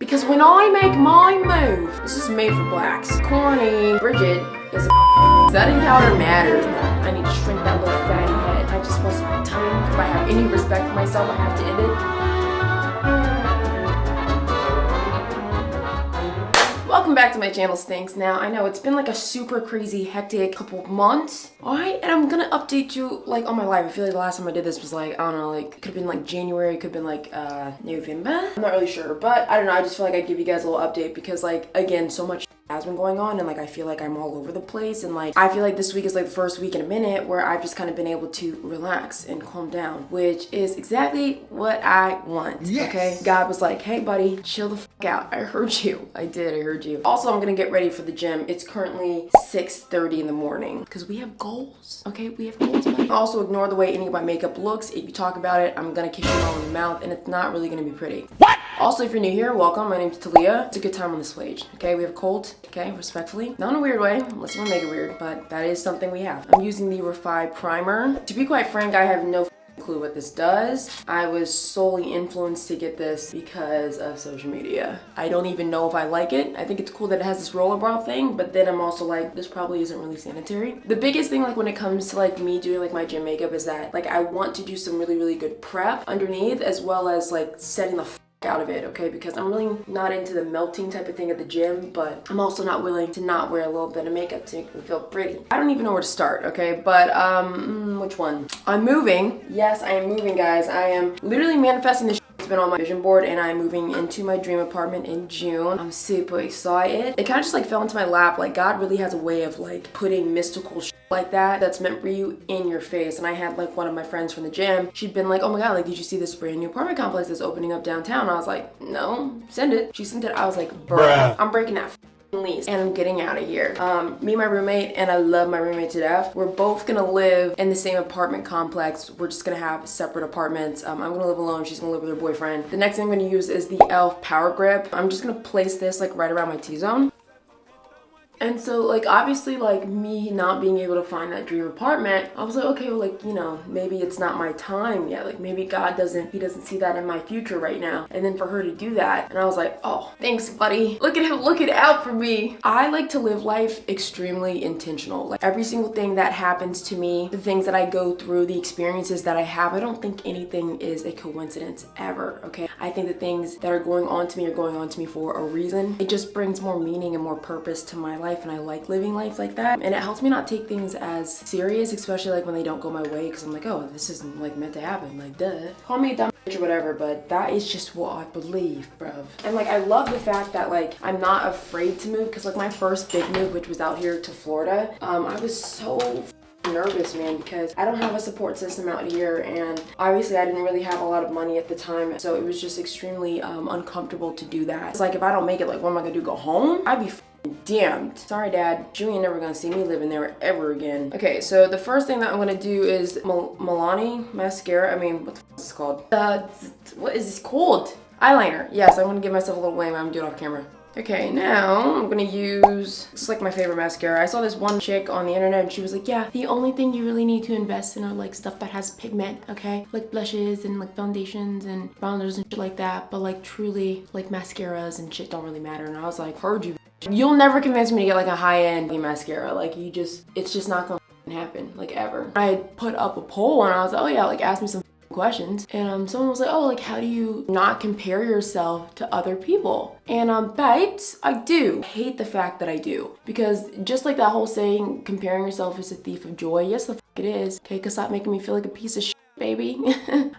Because when I make my move, this is made for blacks. Corny. Bridget is a that encounter matters. I need to shrink that little fatty head. I just want some time. If I have any respect for myself, I have to end it. Welcome back to my channel, Stinks. Now, I know it's been like a super crazy, hectic couple months, alright? And I'm gonna update you like on my life. I feel like the last time I did this was like, I don't know, like it could have been like January, it could have been like November. I'm not really sure, but I don't know. I just feel like I'd give you guys a little update because like, again, so much has been going on and like I feel like I'm all over the place, and like I feel like this week is like the first week in a minute where I've just kind of been able to relax and calm down, which is exactly what I want. Yes. Okay, God was like, hey buddy, chill the fuck out. I heard you. I heard you. Also, I'm gonna get ready for the gym. It's currently 6:30 in the morning because we have goals. Okay, we have goals, buddy. Also, ignore the way any of my makeup looks. If you talk about it, I'm gonna kick you all in the mouth and it's not really gonna be pretty. What? Also, if you're new here, welcome. My name's Taliyah. It's a good time on this page. Okay, we have cold. Okay, respectfully. Not in a weird way, unless you want to make it weird, but that is something we have. I'm using the Refi Primer. To be quite frank, I have no clue what this does. I was solely influenced to get this because of social media. I don't even know if I like it. I think it's cool that it has this roller bra thing, but then I'm also like, this probably isn't really sanitary. The biggest thing like when it comes to like me doing like my gym makeup is that like I want to do some really good prep underneath, as well as like setting the out of it, okay? Because I'm really not into the melting type of thing at the gym, but I'm also not willing to not wear a little bit of makeup to make me feel pretty. I don't even know where to start, okay? But which one? I'm moving. Yes, I am moving, guys. I am literally manifesting this. It's been on my vision board and I'm moving into my dream apartment in June. I'm super excited. It kind of just like fell into my lap. Like God really has a way of like putting mystical shit like that's meant for you in your face. And I had like one of my friends from the gym. She'd been like, oh my God, like did you see this brand new apartment complex that's opening up downtown? I was like, no, send it. She sent it. I was like, bruh, I'm breaking that lease and I'm getting out of here. Me and my roommate, and I love my roommate to death, we're both gonna live in the same apartment complex. We're just gonna have separate apartments. I'm gonna live alone, she's gonna live with her boyfriend. The next thing I'm gonna use is the e.l.f. Power Grip. I'm just gonna place this like right around my T-zone. And so like obviously like me not being able to find that dream apartment, I was like, okay, well like, you know, maybe it's not my time yet. Like maybe God doesn't see that in my future right now. And then for her to do that, and I was like, oh, thanks buddy. Look at him looking out for me. I like to live life extremely intentional. Like every single thing that happens to me, the things that I go through, the experiences that I have, I don't think anything is a coincidence ever, okay? I think the things that are going on to me are going on to me for a reason. It just brings more meaning and more purpose to my life. And I like living life like that, and it helps me not take things as serious, especially like when they don't go my way, because I'm like, oh, this isn't like meant to happen, like duh. Call me a dumb bitch or whatever, but that is just what I believe, bruv. And like I love the fact that like I'm not afraid to move, because like my first big move, which was out here to Florida, I was so nervous, man, because I don't have a support system out here, and obviously I didn't really have a lot of money at the time, so it was just extremely uncomfortable to do that. It's like if I don't make it, like what am I gonna do, go home? I'd be damned. Sorry dad, you ain't never gonna see me living there ever again. Okay, so the first thing that I'm gonna do is Milani mascara. I mean, what the f is this called? What is this called? Eyeliner. Yes, I'm gonna give myself a little wham. I'm doing it off camera. Okay, now I'm gonna use, this is like my favorite mascara. I saw this one chick on the internet and she was like, yeah, the only thing you really need to invest in are like stuff that has pigment, okay? Like blushes and like foundations and bronzers and shit like that, but like truly like mascaras and shit don't really matter. And I was like, heard you. You'll never convince me to get like a high-end mascara. Like it's just not gonna happen, like ever. I had put up a poll and I was like, oh yeah, like ask me some questions, and someone was like, oh, like how do you not compare yourself to other people? And babes, I do. I hate the fact that I do, because just like that whole saying, comparing yourself is a thief of joy. Yes, the f it is. Okay, cause stop making me feel like a piece of shit, baby.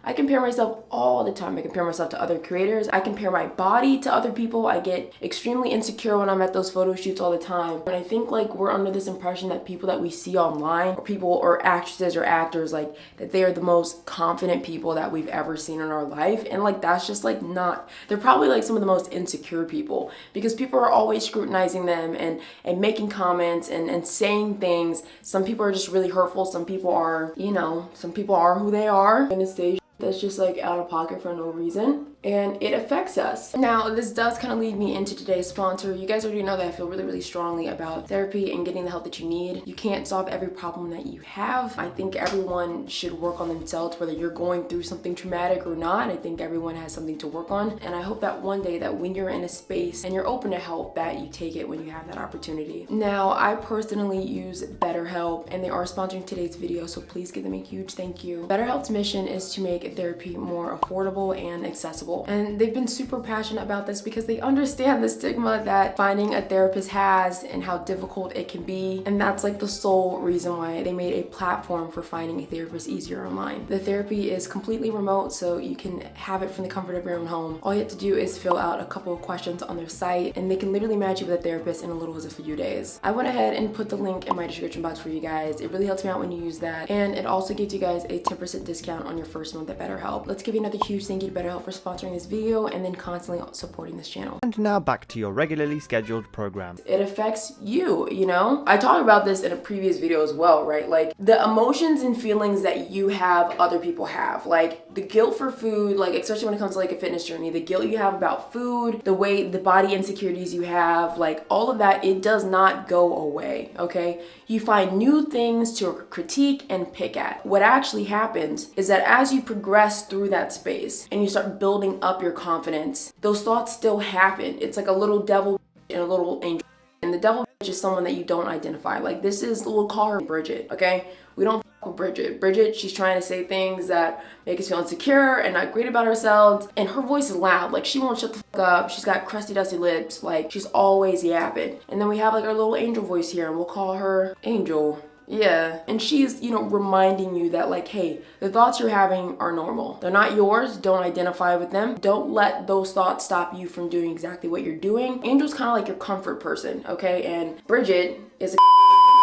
I compare myself all the time. I compare myself to other creators. I compare my body to other people. I get extremely insecure when I'm at those photo shoots all the time. And I think like we're under this impression that people that we see online, or people or actresses or actors, like that they are the most confident people that we've ever seen in our life. And like that's just like not, they're probably like some of the most insecure people, because people are always scrutinizing them and making comments and saying things. Some people are just really hurtful. Some people are, you know, some people are who they are in a stage that's just like out of pocket for no reason. and it affects us. Now, this does kind of lead me into today's sponsor. You guys already know that I feel really, really strongly about therapy and getting the help that you need. You can't solve every problem that you have. I think everyone should work on themselves, whether you're going through something traumatic or not. I think everyone has something to work on. And I hope that one day that when you're in a space and you're open to help, that you take it when you have that opportunity. Now, I personally use BetterHelp, and they are sponsoring today's video, so please give them a huge thank you. BetterHelp's mission is to make therapy more affordable and accessible. And they've been super passionate about this because they understand the stigma that finding a therapist has and how difficult it can be. And that's like the sole reason why they made a platform for finding a therapist easier online. The therapy is completely remote, so you can have it from the comfort of your own home. All you have to do is fill out a couple of questions on their site, and they can literally match you with a therapist in as little as a few days. I went ahead and put the link in my description box for you guys. It really helps me out when you use that. And it also gives you guys a 10% discount on your first month at BetterHelp. Let's give you another huge thank you to BetterHelp for sponsoring this video and then constantly supporting this channel. And now back to your regularly scheduled program. It affects you, you know? I talked about this in a previous video as well, right? Like the emotions and feelings that you have, other people have. Like the guilt for food, like especially when it comes to like a fitness journey, the guilt you have about food, the way, the body insecurities you have, like all of that, it does not go away, okay? You find new things to critique and pick at. What actually happens is that as you progress through that space and you start building up your confidence, those thoughts still happen. It's like a little devil and a little angel. And the devil is someone that you don't identify. Like this is, we'll call her Bridget, okay? We don't fuck with Bridget. Bridget, she's trying to say things that make us feel insecure and not great about ourselves. And her voice is loud. Like she won't shut the fuck up. She's got crusty, dusty lips. Like she's always yapping. And then we have like our little angel voice here, and we'll call her Angel. Yeah, and she's, you know, reminding you that like, hey, the thoughts you're having are normal. They're not yours. Don't identify with them. Don't let those thoughts stop you from doing exactly what you're doing. Angel's kind of like your comfort person, okay? And Bridget is a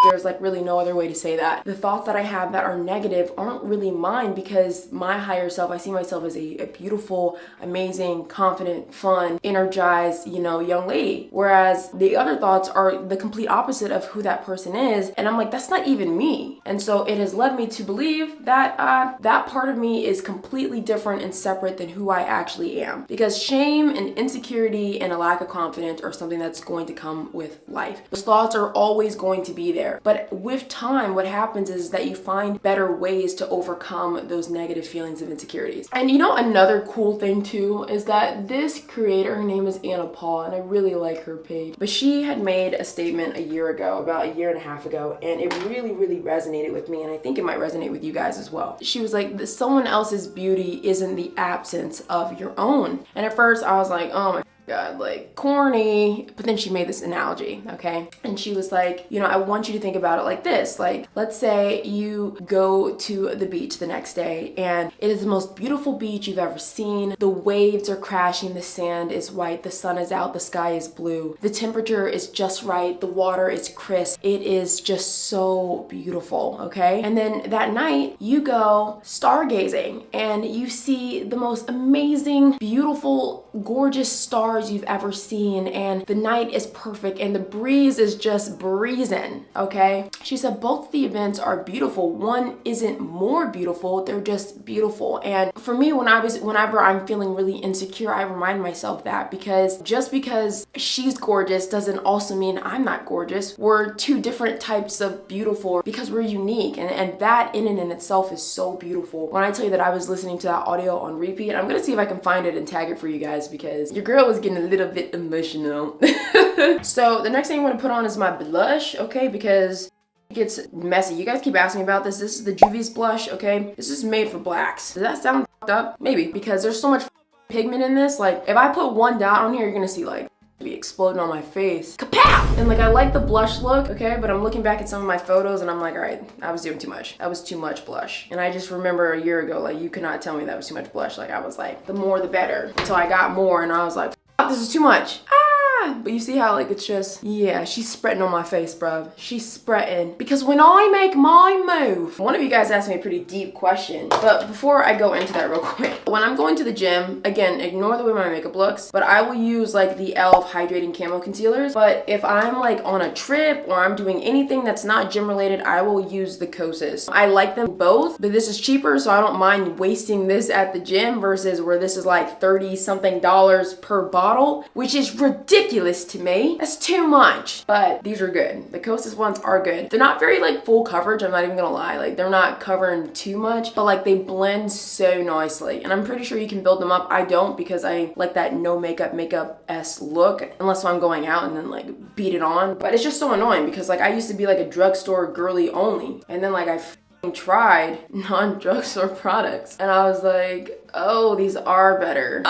there's like really no other way to say that. The thoughts that I have that are negative aren't really mine, because my higher self, I see myself as a beautiful, amazing, confident, fun, energized, you know, young lady. Whereas the other thoughts are the complete opposite of who that person is. And I'm like, that's not even me. And so it has led me to believe that that part of me is completely different and separate than who I actually am. Because shame and insecurity and a lack of confidence are something that's going to come with life. Those thoughts are always going to be there. But with time, what happens is that you find better ways to overcome those negative feelings of insecurities. And you know, another cool thing too is that this creator, her name is Anna Paul, and I really like her page. But she had made a statement a year ago, about a year and a half ago, and it really, really resonated with me, and I think it might resonate with you guys as well. She was like, someone else's beauty isn't the absence of your own. And at first I was like, oh my God, like corny. But then she made this analogy, okay? And she was like, you know, I want you to think about it like this. Like, let's say you go to the beach the next day and it is the most beautiful beach you've ever seen. The waves are crashing, the sand is white, the sun is out, the sky is blue. The temperature is just right, the water is crisp. It is just so beautiful, okay? And then that night you go stargazing and you see the most amazing, beautiful, gorgeous stars you've ever seen, and the night is perfect and the breeze is just breezing, okay? She said both the events are beautiful. One isn't more beautiful, they're just beautiful. And for me, whenever I'm feeling really insecure, I remind myself that, because just because she's gorgeous doesn't also mean I'm not gorgeous. We're two different types of beautiful because we're unique, and that in and in itself is so beautiful. When I tell you that I was listening to that audio on repeat, I'm gonna see if I can find it and tag it for you guys, because your girl was getting a little bit emotional. So the next thing I'm gonna put on is my blush, okay, because it gets messy. You guys keep asking me about this. This is the Juvia's blush, okay? This is made for blacks. Does that sound fucked up? Maybe, because there's so much pigment in this. Like, if I put one dot on here, you're gonna see like be exploding on my face. Kapow! And like, I like the blush look, okay, but I'm looking back at some of my photos and I'm like, all right, I was doing too much. That was too much blush. And I just remember a year ago, like, you could not tell me that was too much blush. Like, I was like, the more the better, until I got more and I was like, this is too much. But you see how like it's just, yeah, she's spreading on my face, bruv. She's spreading. Because when I make my move, one of you guys asked me a pretty deep question. But before I go into that real quick, when I'm going to the gym, again, ignore the way my makeup looks, but I will use like the e.l.f. Hydrating Camo Concealers. But if I'm like on a trip or I'm doing anything that's not gym related, I will use the Kosas. I like them both, but this is cheaper, so I don't mind wasting this at the gym versus where this is like 30 something dollars per bottle, which is ridiculous to me. That's too much, but these are good. The Kosas ones are good. They're not very like full coverage, I'm not even gonna lie. Like they're not covering too much, but like they blend so nicely. And I'm pretty sure you can build them up. I don't, because I like that no makeup-esque look, unless I'm going out and then like beat it on. But it's just so annoying because like I used to be like a drugstore girly only. And then like I tried non-drugstore products and I was like, oh, these are better.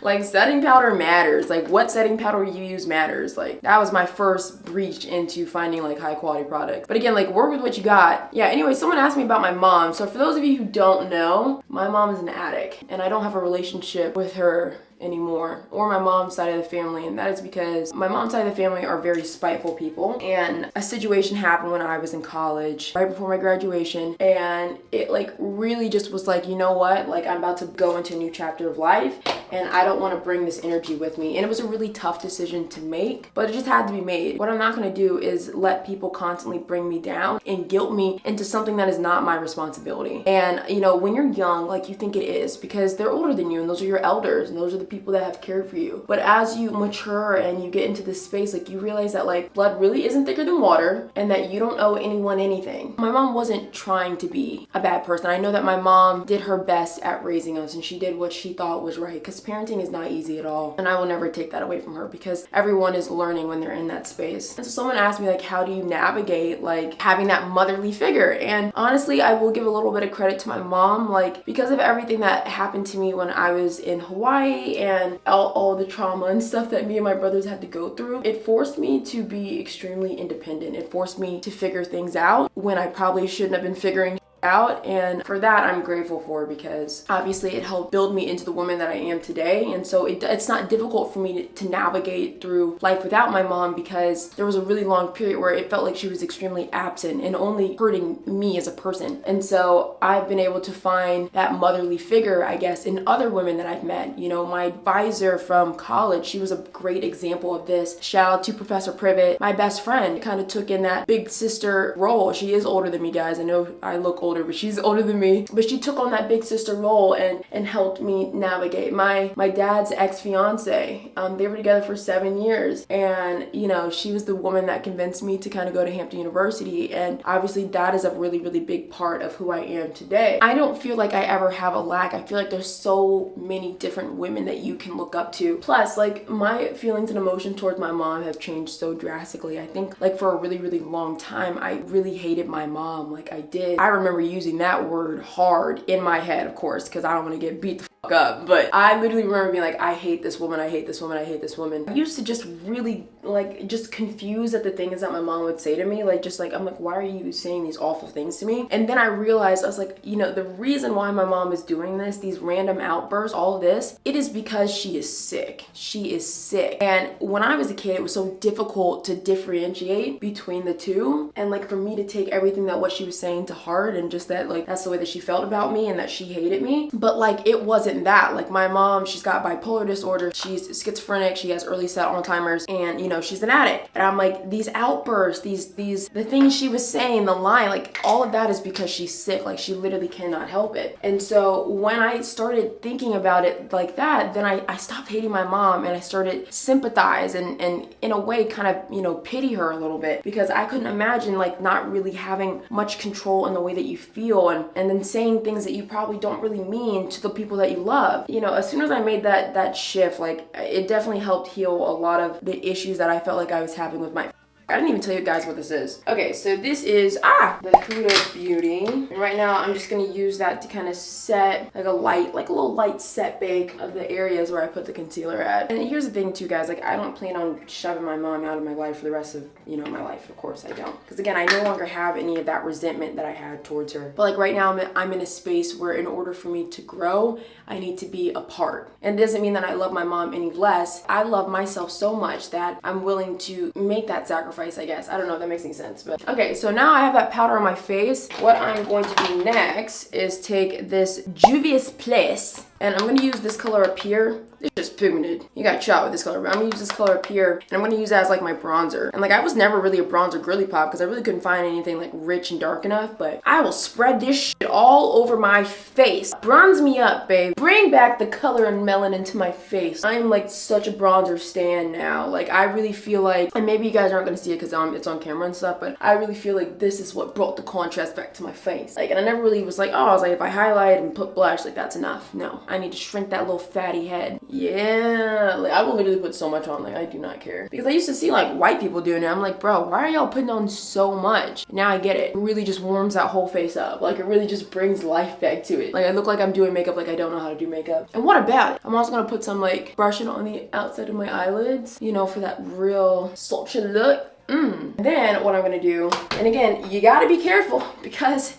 Like setting powder matters. Like what setting powder you use matters. Like that was my first breach into finding like high quality products. But again, like work with what you got. Yeah, anyway, someone asked me about my mom. So for those of you who don't know, my mom is an addict and I don't have a relationship with her anymore, or my mom's side of the family, and that is because my mom's side of the family are very spiteful people. And a situation happened when I was in college, right before my graduation, and it like really just was like, you know what, like I'm about to go into a new chapter of life and I don't want to bring this energy with me. And it was a really tough decision to make, but it just had to be made. What I'm not going to do is let people constantly bring me down and guilt me into something that is not my responsibility. And you know, when you're young, like you think it is because they're older than you and those are your elders and those are the people that have cared for you. But as you mature and you get into this space, like you realize that like blood really isn't thicker than water and that you don't owe anyone anything. My mom wasn't trying to be a bad person. I know that my mom did her best at raising us and she did what she thought was right, because parenting is not easy at all. And I will never take that away from her because everyone is learning when they're in that space. And so someone asked me like, how do you navigate like having that motherly figure? And honestly, I will give a little bit of credit to my mom, like because of everything that happened to me when I was in Hawaii and all the trauma and stuff that me and my brothers had to go through, it forced me to be extremely independent. It forced me to figure things out when I probably shouldn't have been figuring out, and for that I'm grateful for, because obviously it helped build me into the woman that I am today. And so it's not difficult for me to navigate through life without my mom, because there was a really long period where it felt like she was extremely absent and only hurting me as a person. And so I've been able to find that motherly figure, I guess, in other women that I've met. You know, my advisor from college, she was a great example of this. Shout out to Professor Privet. My best friend kind of took in that big sister role. She is older than me, guys. I know I look older, but she's older than me. But she took on that big sister role and helped me navigate. My dad's ex-fiance, they were together for 7 years, and you know, she was the woman that convinced me to kind of go to Hampton University, and obviously that is a really, really big part of who I am today. I don't feel like I ever have a lack. I feel like there's so many different women that you can look up to. Plus, like my feelings and emotions towards my mom have changed so drastically. I think like for a really, really long time, I really hated my mom. Like I did. I remember using that word hard in my head, of course, because I don't want to get beat the fuck up. But I literally remember being like, I hate this woman, I hate this woman, I hate this woman. I used to just really like just confused at the things that my mom would say to me. Like just like, I'm like, why are you saying these awful things to me? And then I realized, I was like, you know, the reason why my mom is doing this, these random outbursts, all of this, it is because she is sick. She is sick. And when I was a kid, it was so difficult to differentiate between the two. And like for me to take everything that what she was saying to heart, and just that like that's the way that she felt about me and that she hated me. But like it wasn't that. Like my mom, she's got bipolar disorder, she's schizophrenic, she has early set Alzheimer's, and you know, she's an addict. And I'm like, these outbursts, the things she was saying, the line, like all of that is because she's sick. Like she literally cannot help it. And so when I started thinking about it like that, then I stopped hating my mom and I started sympathize and in a way kind of, you know, pity her a little bit, because I couldn't imagine like not really having much control in the way that you feel, and then saying things that you probably don't really mean to the people that you love. You know, as soon as I made that shift, like it definitely helped heal a lot of the issues that I felt like I was having with my I didn't even tell you guys what this is. Okay, so this is, the Huda Beauty. And right now I'm just gonna use that to kind of set like a little light set bake of the areas where I put the concealer at. And here's the thing too, guys, like I don't plan on shoving my mom out of my life for the rest of, my life. Of course I don't. Because again, I no longer have any of that resentment that I had towards her. But like right now I'm in a space where in order for me to grow, I need to be apart. And it doesn't mean that I love my mom any less. I love myself so much that I'm willing to make that sacrifice, I guess. I don't know if that makes any sense, but okay, so now I have that powder on my face. What I'm going to do next is take this Juvia's Place, and I'm gonna use this color up here. It's just pigmented. You got shot with this color, but I'm gonna use this color up here, and I'm gonna use that as like my bronzer. And like I was never really a bronzer girly pop because I really couldn't find anything like rich and dark enough, but I will spread this shit all over my face. Bronze me up, babe. Bring back the color and melanin to my face. I am like such a bronzer stan now. Like I really feel like, and maybe you guys aren't gonna see it because it's on camera and stuff, but I really feel like this is what brought the contrast back to my face. Like, and I never really was like, oh, I was like, if I highlight and put blush, like that's enough. No, I need to shrink that little fatty head. Yeah, like I will literally put so much on, like I do not care. Because I used to see like white people doing it. I'm like, bro, why are y'all putting on so much? Now I get it. It really just warms that whole face up. Like it really just brings life back to it. Like I look like I'm doing makeup like I don't know how to do makeup. And what about it? I'm also gonna put some like brushing on the outside of my eyelids, for that real sculpture look. Then what I'm gonna do, and again, you gotta be careful because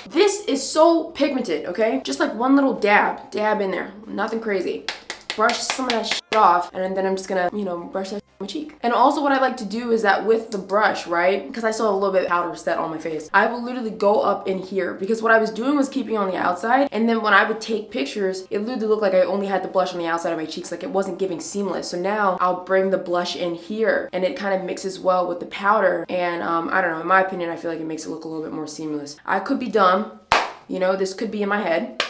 this is so pigmented, okay? Just like one little dab in there, nothing crazy. Brush some of that shit off, and then I'm just gonna, brush that shit on my cheek. And also what I like to do is that with the brush, right? Because I still have a little bit of powder set on my face. I will literally go up in here because what I was doing was keeping on the outside, and then when I would take pictures, it literally looked like I only had the blush on the outside of my cheeks, like it wasn't giving seamless. So now I'll bring the blush in here, and it kind of mixes well with the powder, and I don't know, in my opinion, I feel like it makes it look a little bit more seamless. I could be dumb, this could be in my head,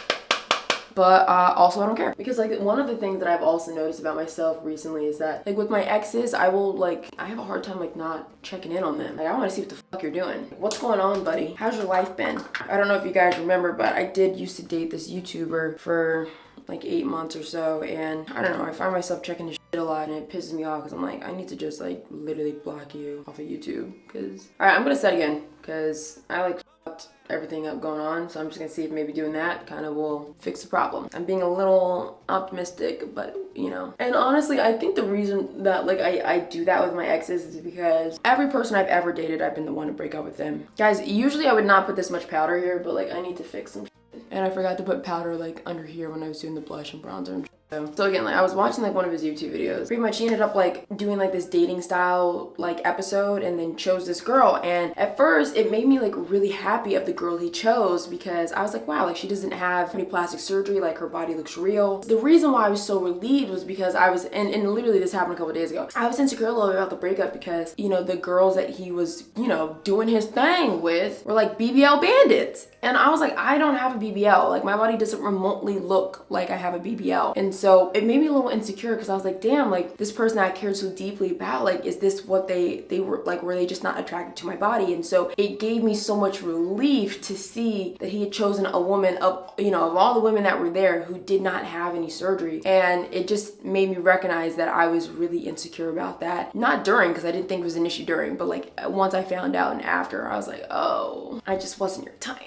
but also I don't care. Because like one of the things that I've also noticed about myself recently is that like with my exes, I have a hard time like not checking in on them. Like I want to see what the fuck you're doing. What's going on, buddy? How's your life been? I don't know if you guys remember, but I did used to date this YouTuber for like 8 months or so, and I don't know, I find myself checking his shit a lot and it pisses me off because I'm like, I need to just like literally block you off of YouTube. Because alright, I'm gonna set again because I like fucked everything up going on, so I'm just gonna see if maybe doing that kind of will fix the problem. I'm being a little optimistic, but and honestly I think the reason that like I do that with my exes is because every person I've ever dated, I've been the one to break up with them. Guys, usually I would not put this much powder here, but like I need to fix some shit. And I forgot to put powder like under here when I was doing the blush and bronzer and so again, like I was watching like one of his YouTube videos. Pretty much he ended up like doing like this dating style like episode and then chose this girl, and at first it made me like really happy of the girl he chose because I was like, wow, like she doesn't have any plastic surgery, like her body looks real. The reason why I was so relieved was because I was, and literally this happened a couple days ago, I was insecure a little bit about the breakup because the girls that he was doing his thing with were like BBL bandits, and I was like, I don't have a BBL, like my body doesn't remotely look like I have a BBL. And so it made me a little insecure because I was like, damn, like this person I cared so deeply about, like is this what they were like, were they just not attracted to my body? And so it gave me so much relief to see that he had chosen a woman of all the women that were there who did not have any surgery. And it just made me recognize that I was really insecure about that. Not during, because I didn't think it was an issue during, but like once I found out and after, I was like, oh, I just wasn't your type.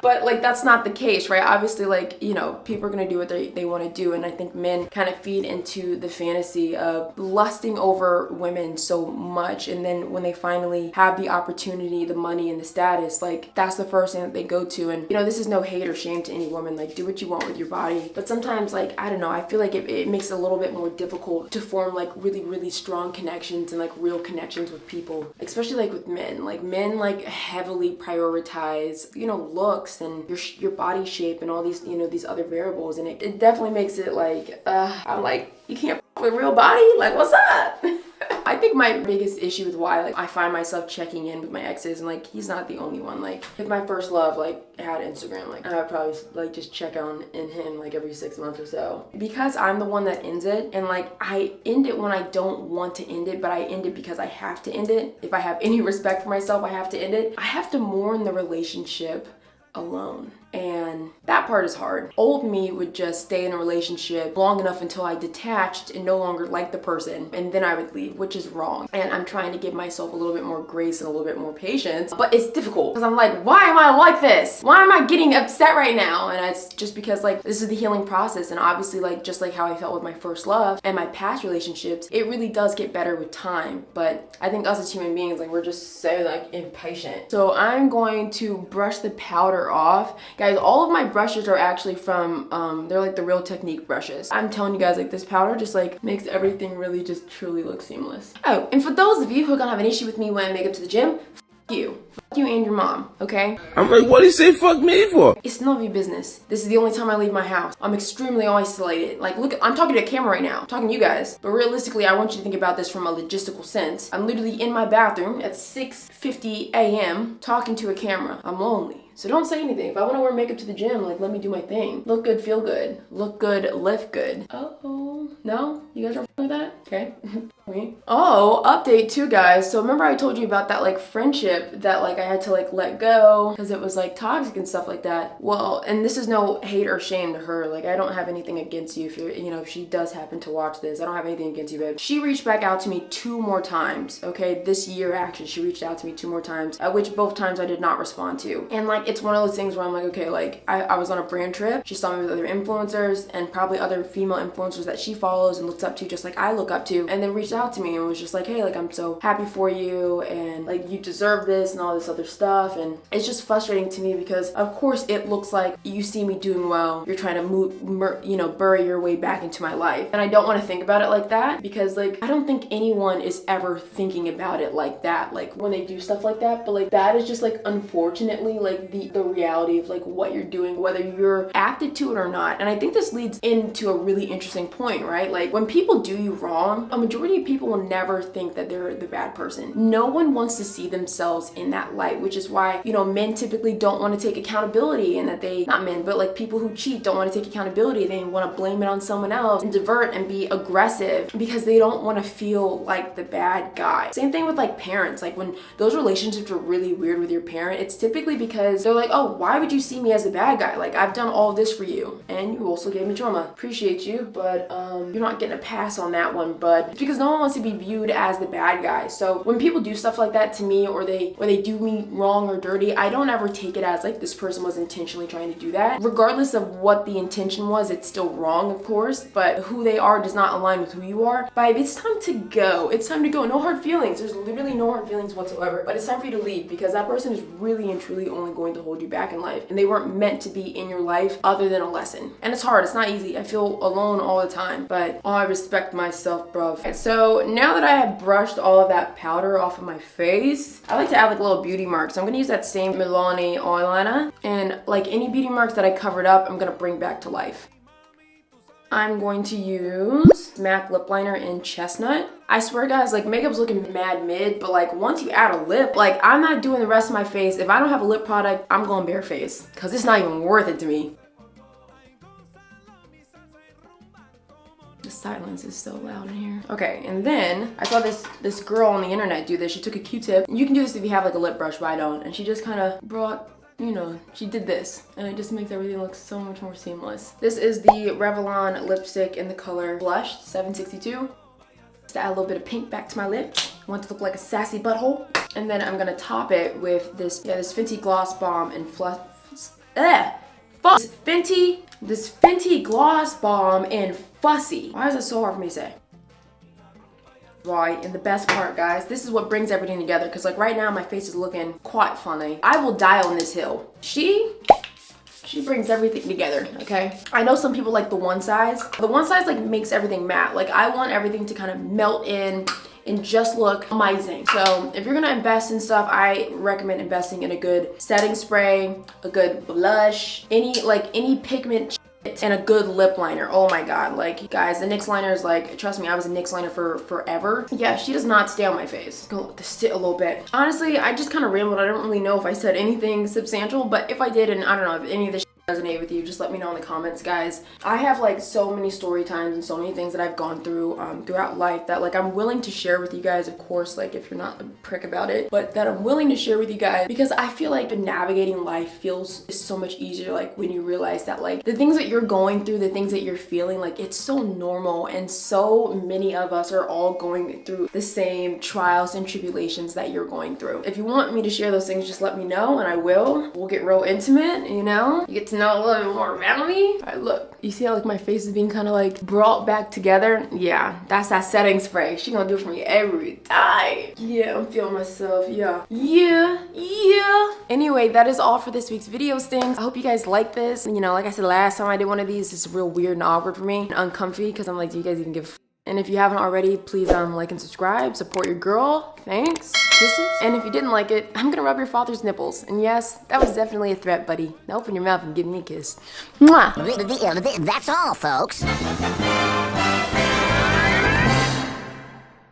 But like that's not the case, right? Obviously, like people are gonna do what they want to do, and I think men kind of feed into the fantasy of lusting over women so much, and then when they finally have the opportunity, the money, and the status, like that's the first thing that they go to. And this is no hate or shame to any woman, like do what you want with your body, but sometimes like I don't know, I feel like it makes it a little bit more difficult to form like really strong connections and like real connections with people, especially like with men. Like men like heavily prioritize looks and your body shape and all these these other variables, and it definitely makes it like I'm like, you can't f with real body, like what's up? I think my biggest issue with why like I find myself checking in with my exes, and like he's not the only one. Like if my first love like had Instagram, like I would probably like just check on in him like every 6 months or so, because I'm the one that ends it, and like I end it when I don't want to end it, but I end it because I have to end it. If I have any respect for myself, I have to end it. I have to mourn the relationship alone. And that part is hard. Old me would just stay in a relationship long enough until I detached and no longer liked the person, and then I would leave, which is wrong. And I'm trying to give myself a little bit more grace and a little bit more patience, but it's difficult because I'm like, why am I like this? Why am I getting upset right now? And it's just because like this is the healing process, and obviously like just like how I felt with my first love and my past relationships, it really does get better with time. But I think us as human beings, like we're just so like impatient. So I'm going to brush the powder off. Guys, all of my brushes are actually from, they're like the Real Technique brushes. I'm telling you guys, like this powder just like makes everything really just truly look seamless. Oh, and for those of you who are gonna have an issue with me wearing makeup to the gym, you and your mom, okay? I'm like, what do you say fuck me for? It's none of your business. This is the only time I leave my house. I'm extremely isolated. Like, look, I'm talking to a camera right now. I'm talking to you guys. But realistically, I want you to think about this from a logistical sense. I'm literally in my bathroom at 6:50 a.m. talking to a camera. I'm lonely. So don't say anything. If I want to wear makeup to the gym, like, let me do my thing. Look good, feel good. Look good, lift good. Uh-oh. No? You guys are with that? Okay. Me. Oh, update too, guys. So remember I told you about that, like, friendship that, like, I had to, like, let go because it was, like, toxic and stuff like that. Well, and this is no hate or shame to her. Like, I don't have anything against you if you're, you know, if she does happen to watch this. I don't have anything against you, babe. She reached back out to me 2 more times, okay? This year, actually, she reached out to me 2 more times, which both times I did not respond to. And, like, it's one of those things where I'm like, okay, like, I was on a brand trip. She saw me with other influencers and probably other female influencers that she follows and looks up to just like I look up to, and then reached out to me and was just like, hey, like, I'm so happy for you and like you deserve this and all this other stuff. And it's just frustrating to me because of course it looks like you see me doing well, you're trying to bury your way back into my life, and I don't want to think about it like that because like I don't think anyone is ever thinking about it like that, like when they do stuff like that. But like that is just like unfortunately like the reality of like what you're doing, whether you're acted to it or not. And I think this leads into a really interesting point, right? Like when people do you wrong, a majority of people will never think that they're the bad person. No one wants to see themselves in that light, which is why, you know, men typically don't want to take accountability, and that they, not men, but like people who cheat don't want to take accountability. They want to blame it on someone else and divert and be aggressive because they don't want to feel like the bad guy. Same thing with like parents. Like when those relationships are really weird with your parent, it's typically because they're like, oh, why would you see me as a bad guy? Like I've done all this for you and you also gave me trauma. Appreciate you, but you're not getting a pass on that one, bud. It's because no one wants to be viewed as the bad guy. So when people do stuff like that to me, or they do me wrong or dirty, I don't ever take it as like this person was intentionally trying to do that. Regardless of what the intention was, it's still wrong, of course, but who they are does not align with who you are. Babe, it's time to go. It's time to go. No hard feelings. There's literally no hard feelings whatsoever, but it's time for you to leave because that person is really and truly only going to hold you back in life, and they weren't meant to be in your life other than a lesson. And it's hard. It's not easy. I feel alone all the time, but I respect myself, bruv. And so now that I have brushed all of that powder off of my face, I like to add like little beauty marks. So I'm gonna use that same Milani eyeliner, and like any beauty marks that I covered up, I'm gonna bring back to life. I'm going to use MAC lip liner in Chestnut. I swear guys, like makeup's looking mad mid, but like once you add a lip, like I'm not doing the rest of my face. If I don't have a lip product, I'm going bare face because it's not even worth it to me. The silence is so loud in here. Okay, and then I saw this girl on the internet do this. She took a Q-tip. You can do this if you have like a lip brush, but I don't. And she just kind of brought, you know, she did this, and it just makes everything look so much more seamless. This is the Revlon lipstick in the color Blush 762. Just add a little bit of pink back to my lip. I want it to look like a sassy butthole. And then I'm gonna top it with this Fenty Gloss Bomb and this Fenty Gloss Bomb in Fussy. Why is it so hard for me to say? Right, and the best part, guys, this is what brings everything together, because like right now my face is looking quite funny. I will die on this hill. She brings everything together, okay? I know some people like the one size. The one size like makes everything matte. Like I want everything to kind of melt in and just look amazing. So if you're gonna invest in stuff, I recommend investing in a good setting spray, a good blush, any pigment and a good lip liner. Oh my god, like guys, the NYX liner is like, trust me, I was a NYX liner for forever. Yeah, she does not stay on my face. Go to sit a little bit. Honestly, I just kind of rambled. I don't really know if I said anything substantial, but if I did, and I don't know if any of this resonate with you, just let me know in the comments, guys. I have like so many story times and so many things that I've gone through throughout life that like I'm willing to share with you guys, of course, like if you're not a prick about it, but that I'm willing to share with you guys because I feel like navigating life feels so much easier like when you realize that like the things that you're going through, the things that you're feeling, like it's so normal, and so many of us are all going through the same trials and tribulations that you're going through. If you want me to share those things, just let me know and I will. We'll get real intimate, you know? You get to know a little bit more about me. All right, look. You see how like my face is being kind of like brought back together? Yeah, that's that setting spray. She gonna do it for me every time. Yeah, I'm feeling myself. Yeah. Anyway, that is all for this week's video, Stings. I hope you guys like this. You know, like I said last time I did one of these, it's real weird and awkward for me and uncomfy because I'm like, do you guys even give a f? And if you haven't already, please like and subscribe. Support your girl. Thanks. Kisses. And if you didn't like it, I'm gonna rub your father's nipples. And yes, that was definitely a threat, buddy. Now open your mouth and give me a kiss. Mwah. That's all, folks.